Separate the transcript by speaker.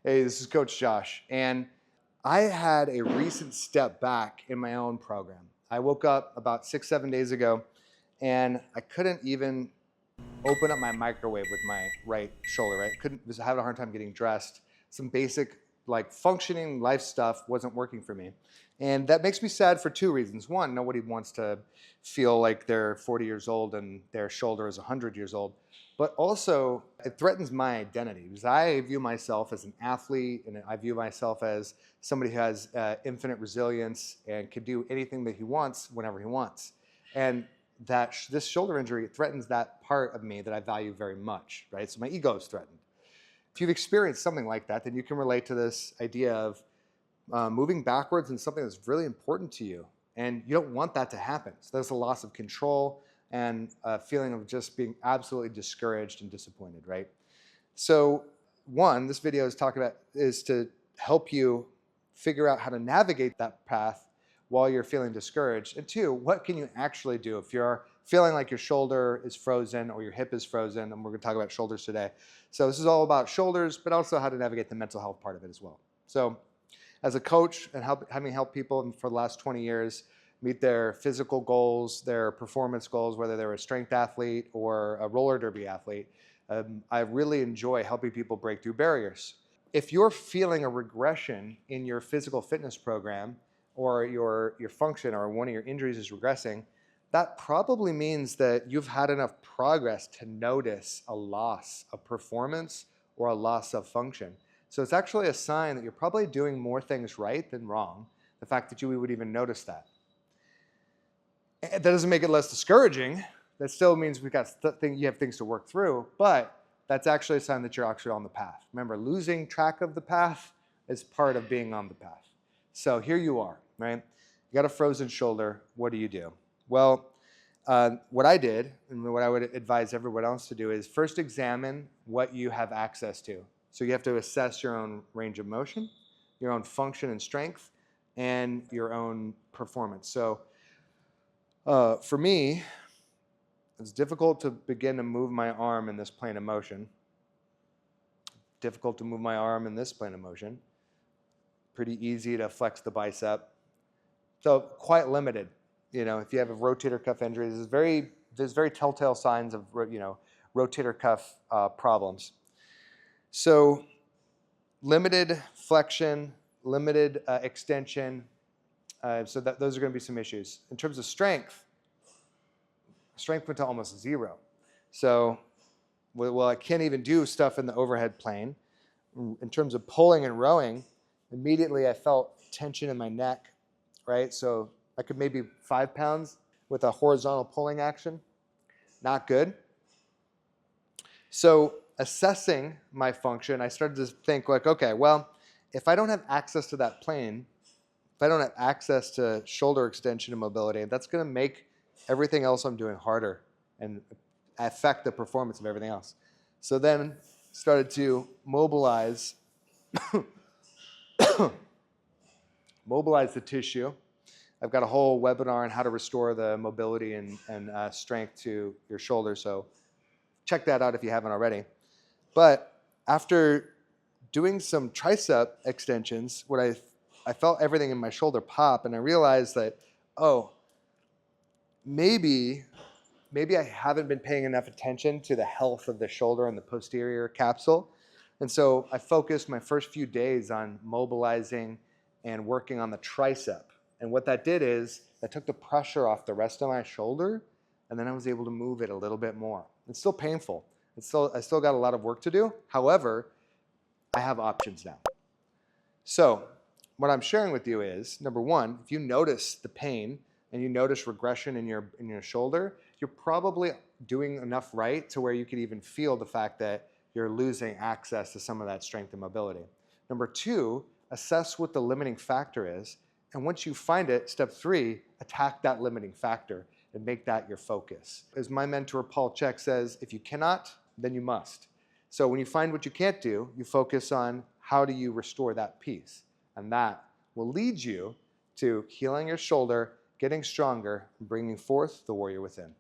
Speaker 1: Hey, this is Coach Josh, and I had a recent step back in my own program. I woke up about 6, 7 days ago, and I couldn't even open up my microwave with my right shoulder. Right, was having a hard time getting dressed. Some basic like functioning life stuff wasn't working for me, and that makes me sad for two reasons. One, nobody wants to feel like they're 40 years old and their shoulder is 100 years old. But also, it threatens my identity because I view myself as an athlete and I view myself as somebody who has infinite resilience and can do anything that he wants whenever he wants. And this shoulder injury threatens that part of me that I value very much, right? So my ego is threatened. If you've experienced something like that, then you can relate to this idea of moving backwards in something that's really important to you. And you don't want that to happen. So there's a loss of control and a feeling of just being absolutely discouraged and disappointed, right? So one, this video is to help you figure out how to navigate that path while you're feeling discouraged. And two, what can you actually do if you're feeling like your shoulder is frozen or your hip is frozen? And we're going to talk about shoulders today. So this is all about shoulders, but also how to navigate the mental health part of it as well. So as a coach and having helped people for the last 20 years meet their physical goals, their performance goals, whether they're a strength athlete or a roller derby athlete, I really enjoy helping people break through barriers. If you're feeling a regression in your physical fitness program or your function or one of your injuries is regressing, that probably means that you've had enough progress to notice a loss of performance or a loss of function. So it's actually a sign that you're probably doing more things right than wrong, the fact that you would even notice that. That doesn't make it less discouraging. That still means you have things to work through, but that's actually a sign that you're actually on the path. Remember, losing track of the path is part of being on the path. So here you are, right? You got a frozen shoulder. What do you do? Well, what I did and what I would advise everyone else to do is first examine what you have access to. So you have to assess your own range of motion, your own function and strength, and your own performance. So for me, it's difficult to begin to move my arm in this plane of motion. Difficult to move my arm in this plane of motion. Pretty easy to flex the bicep. So quite limited. You know, if you have a rotator cuff injury, there's very telltale signs of rotator cuff problems. So limited flexion, limited extension. So those are going to be some issues. In terms of strength went to almost zero. So, well, I can't even do stuff in the overhead plane. In terms of pulling and rowing, immediately I felt tension in my neck, right? So I could maybe 5 pounds with a horizontal pulling action. Not good. So assessing my function, I started to think like, okay, well, if I don't have access to that plane, if I don't have access to shoulder extension and mobility, that's going to make everything else I'm doing harder and affect the performance of everything else. So then started to mobilize the tissue. I've got a whole webinar on how to restore the mobility and strength to your shoulder, so check that out if you haven't already. But after doing some tricep extensions, I felt everything in my shoulder pop, and I realized that, maybe I haven't been paying enough attention to the health of the shoulder and the posterior capsule. And so I focused my first few days on mobilizing and working on the tricep. And what that did is that took the pressure off the rest of my shoulder, and then I was able to move it a little bit more. It's still painful. I still got a lot of work to do. However, I have options now. So what I'm sharing with you is, number one, if you notice the pain and you notice regression in your shoulder, you're probably doing enough right to where you could even feel the fact that you're losing access to some of that strength and mobility. Number two, assess what the limiting factor is. And once you find it, step three, attack that limiting factor and make that your focus. As my mentor, Paul Chek, says, if you cannot, then you must. So when you find what you can't do, you focus on how do you restore that piece. And that will lead you to healing your shoulder, getting stronger, and bringing forth the warrior within.